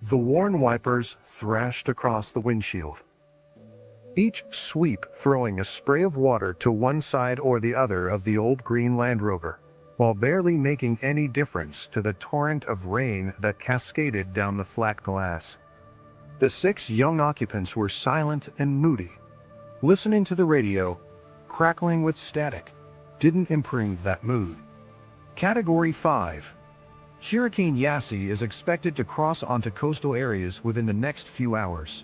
The worn wipers thrashed across the windshield, each sweep throwing a spray of water to one side or the other of the old green Land Rover, while barely making any difference to the torrent of rain that cascaded down the flat glass. The 6 young occupants were silent and moody. Listening to the radio, crackling with static, didn't improve that mood. Category 5. Hurricane Yasi is expected to cross onto coastal areas within the next few hours.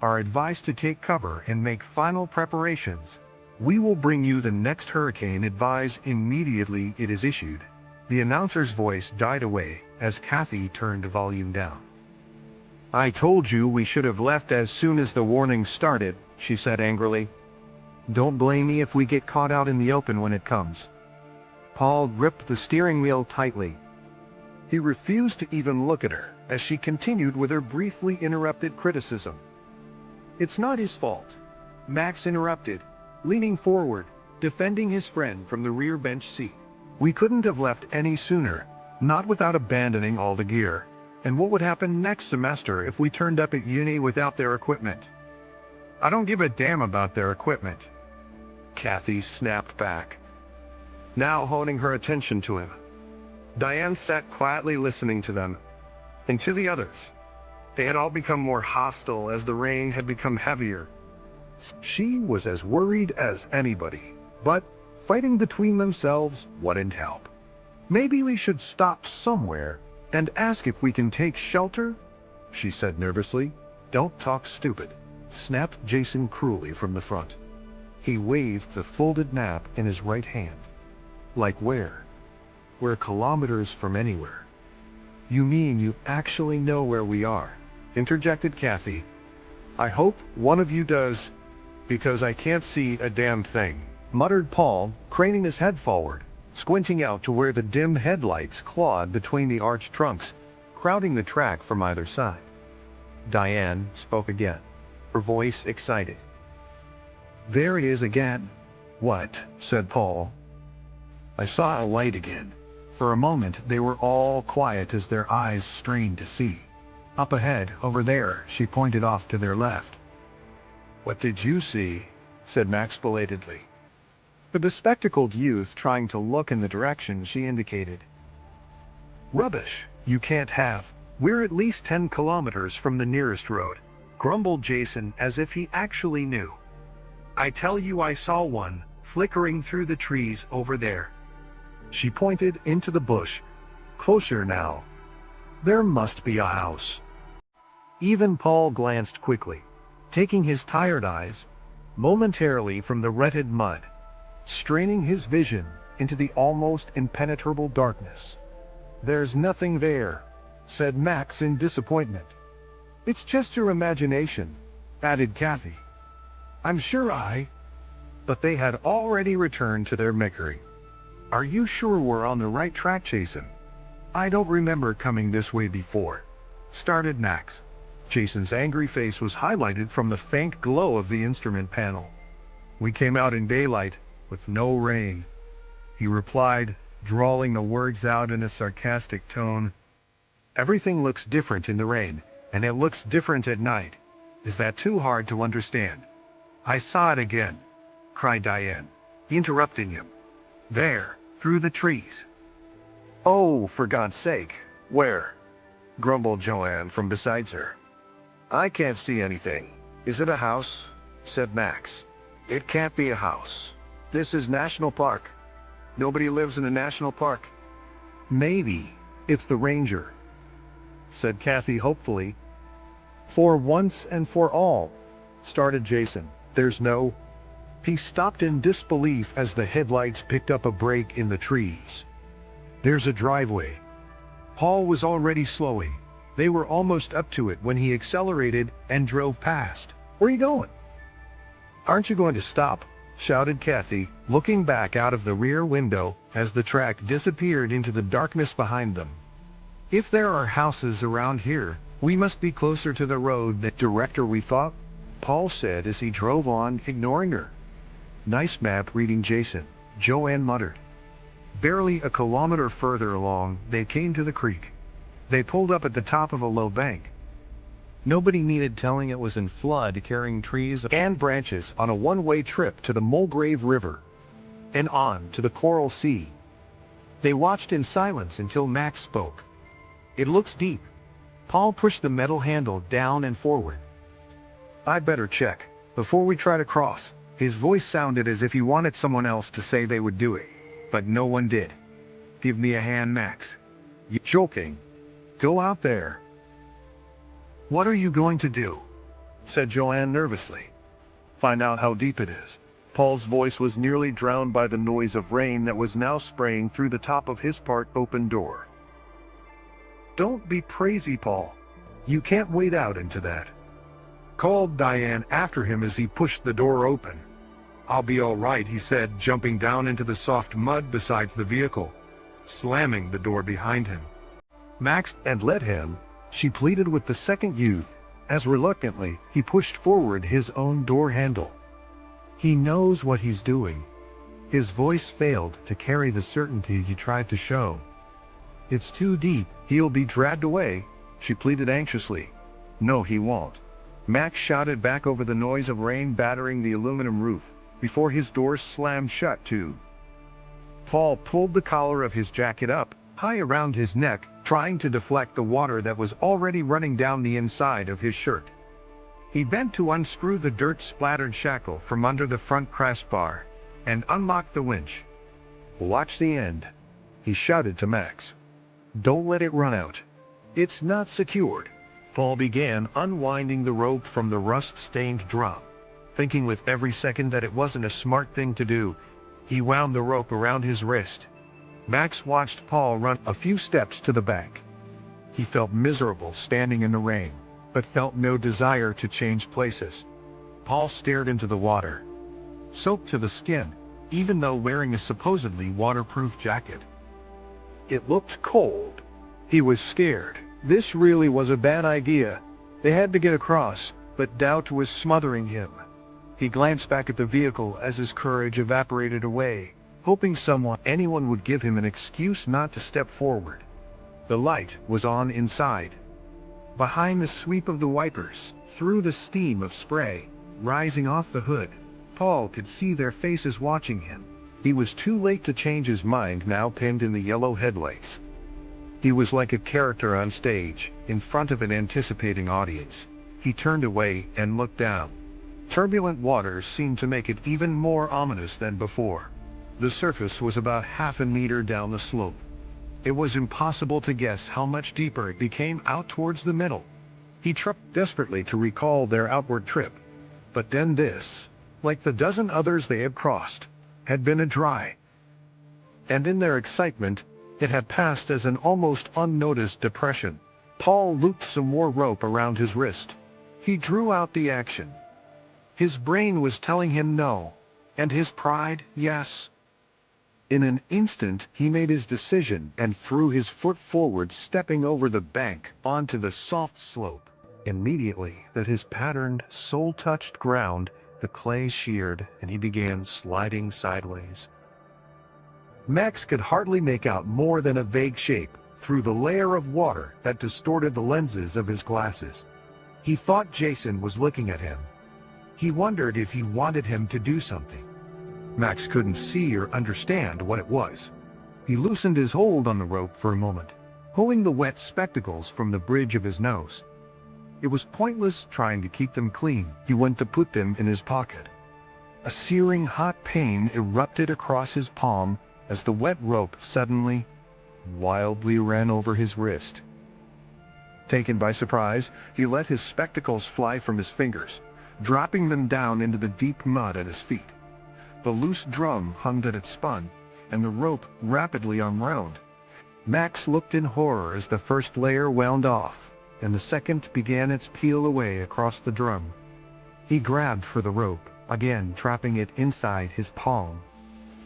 Are advised to take cover and make final preparations. We will bring you the next hurricane advise immediately it is issued. The announcer's voice died away as Kathy turned the volume down. I told you we should have left as soon as the warning started, she said angrily. Don't blame me if we get caught out in the open when it comes. Paul gripped the steering wheel tightly. He refused to even look at her as she continued with her briefly interrupted criticism. It's not his fault, Max interrupted, leaning forward, defending his friend from the rear bench seat. We couldn't have left any sooner, not without abandoning all the gear. And what would happen next semester if we turned up at uni without their equipment? I don't give a damn about their equipment. Kathy snapped back, now honing her attention to him. Diane sat quietly listening to them, and to the others. They had all become more hostile as the rain had become heavier. She was as worried as anybody, but fighting between themselves wouldn't help. Maybe we should stop somewhere and ask if we can take shelter, she said nervously. Don't talk stupid, snapped Jason cruelly from the front. He waved the folded map in his right hand. Like where? We're kilometers from anywhere. You mean you actually know where we are? Interjected Kathy. I hope one of you does, because I can't see a damn thing, muttered Paul, craning his head forward, squinting out to where the dim headlights clawed between the arched trunks, crowding the track from either side. Diane spoke again, her voice excited. There he is again. What? Said Paul. I saw a light again. For a moment they were all quiet as their eyes strained to see. Up ahead, over there, she pointed off to their left. What did you see? Said Max belatedly. The bespectacled youth trying to look in the direction she indicated. Rubbish, you can't have. We're at least 10 kilometers from the nearest road, grumbled Jason as if he actually knew. I tell you I saw one, flickering through the trees over there. She pointed into the bush. Closer now. There must be a house. Even Paul glanced quickly, taking his tired eyes momentarily from the rutted mud, straining his vision into the almost impenetrable darkness. There's nothing there, said Max in disappointment. It's just your imagination, added Kathy. I'm sure But they had already returned to their mickery. Are you sure we're on the right track, Jason? I don't remember coming this way before, started Max. Jason's angry face was highlighted from the faint glow of the instrument panel. We came out in daylight, with no rain, he replied, drawling the words out in a sarcastic tone. Everything looks different in the rain, and it looks different at night. Is that too hard to understand? I saw it again, cried Diane, interrupting him. There, through the trees. Oh, for God's sake, where? Grumbled Joanne from beside her. I can't see anything. Is it a house? Said Max. It can't be a house. This is National Park. Nobody lives in a national park. Maybe it's the ranger, said Kathy hopefully. For once and for all, started Jason. There's no... He stopped in disbelief as the headlights picked up a break in the trees. There's a driveway. Paul was already slowing. They were almost up to it when he accelerated and drove past. Where are you going? Aren't you going to stop? Shouted Kathy, looking back out of the rear window as the track disappeared into the darkness behind them. If there are houses around here, we must be closer to the road than director we thought, Paul said as he drove on, ignoring her. Nice map reading, Jason, Joanne muttered. Barely a kilometer further along, they came to the creek. They pulled up at the top of a low bank. Nobody needed telling it was in flood, carrying trees and branches on a one-way trip to the Mulgrave River and on to the Coral Sea. They watched in silence until Max spoke. "It looks deep." Paul pushed the metal handle down and forward. "I'd better check before we try to cross." His voice sounded as if he wanted someone else to say they would do it, but no one did. "Give me a hand, Max." "You're joking. Go out there." "What are you going to do?" said Joanne nervously. "Find out how deep it is." Paul's voice was nearly drowned by the noise of rain that was now spraying through the top of his part-open door. "Don't be crazy, Paul. You can't wade out into that," called Diane after him as he pushed the door open. "I'll be all right," he said, jumping down into the soft mud beside the vehicle, slamming the door behind him. "Max, and let him," she pleaded with the second youth, as reluctantly he pushed forward his own door handle. "He knows what he's doing." His voice failed to carry the certainty he tried to show. "It's too deep. He'll be dragged away," she pleaded anxiously. "No, he won't," Max shouted back over the noise of rain battering the aluminum roof, before his doors slammed shut too. Paul pulled the collar of his jacket up, high around his neck, trying to deflect the water that was already running down the inside of his shirt. He bent to unscrew the dirt-splattered shackle from under the front crossbar and unlocked the winch. "Watch the end," he shouted to Max. "Don't let it run out. It's not secured." Paul began unwinding the rope from the rust-stained drum, thinking with every second that it wasn't a smart thing to do. He wound the rope around his wrist. Max watched Paul run a few steps to the back. He felt miserable standing in the rain, but felt no desire to change places. Paul stared into the water, soaked to the skin, even though wearing a supposedly waterproof jacket. It looked cold. He was scared. This really was a bad idea. They had to get across, but doubt was smothering him. He glanced back at the vehicle as his courage evaporated away, hoping anyone would give him an excuse not to step forward. The light was on inside. Behind the sweep of the wipers, through the steam of spray rising off the hood, Paul could see their faces watching him. He was too late to change his mind, now pinned in the yellow headlights. He was like a character on stage, in front of an anticipating audience. He turned away and looked down. Turbulent waters seemed to make it even more ominous than before. The surface was about half a meter down the slope. It was impossible to guess how much deeper it became out towards the middle. He tried desperately to recall their outward trip. But then this, like the dozen others they had crossed, had been a dry. And in their excitement, it had passed as an almost unnoticed depression. Paul looped some more rope around his wrist. He drew out the action. His brain was telling him no, and his pride, yes. In an instant, he made his decision and threw his foot forward, stepping over the bank onto the soft slope. Immediately that his patterned, sole-touched ground, the clay sheared, and he began sliding sideways. Max could hardly make out more than a vague shape through the layer of water that distorted the lenses of his glasses. He thought Jason was looking at him. He wondered if he wanted him to do something. Max couldn't see or understand what it was. He loosened his hold on the rope for a moment, pulling the wet spectacles from the bridge of his nose. It was pointless trying to keep them clean. He went to put them in his pocket. A searing hot pain erupted across his palm as the wet rope suddenly, wildly ran over his wrist. Taken by surprise, he let his spectacles fly from his fingers, dropping them down into the deep mud at his feet. The loose drum hung that it spun, and the rope rapidly unwound. Max looked in horror as the first layer wound off, and the second began its peel away across the drum. He grabbed for the rope, again trapping it inside his palm.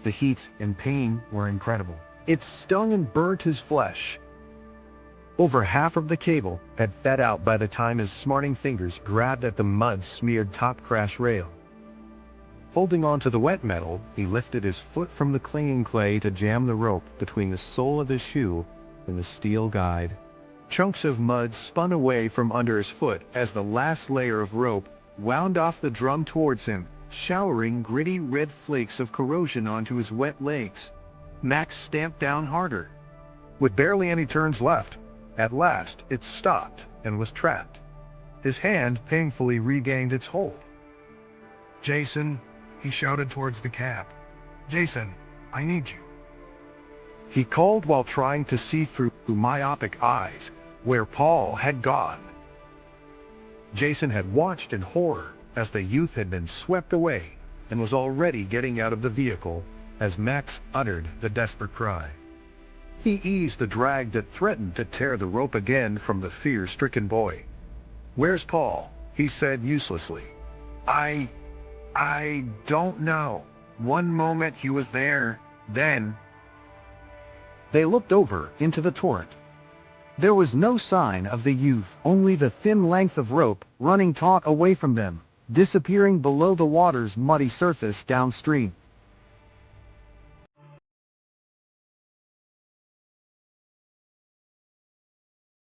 The heat and pain were incredible. It stung and burnt his flesh. Over half of the cable had fed out by the time his smarting fingers grabbed at the mud-smeared top crash rail. Holding onto the wet metal, he lifted his foot from the clinging clay to jam the rope between the sole of his shoe and the steel guide. Chunks of mud spun away from under his foot as the last layer of rope wound off the drum towards him, showering gritty red flakes of corrosion onto his wet legs. Max stamped down harder. With barely any turns left, at last it stopped and was trapped. His hand painfully regained its hold. "Jason," he shouted towards the cab. "Jason, I need you." He called while trying to see through myopic eyes where Paul had gone. Jason had watched in horror as the youth had been swept away and was already getting out of the vehicle as Max uttered the desperate cry. He eased the drag that threatened to tear the rope again from the fear-stricken boy. "Where's Paul?" he said uselessly. I don't know. One moment he was there, then..." They looked over into the torrent. There was no sign of the youth, only the thin length of rope running taut away from them, disappearing below the water's muddy surface downstream.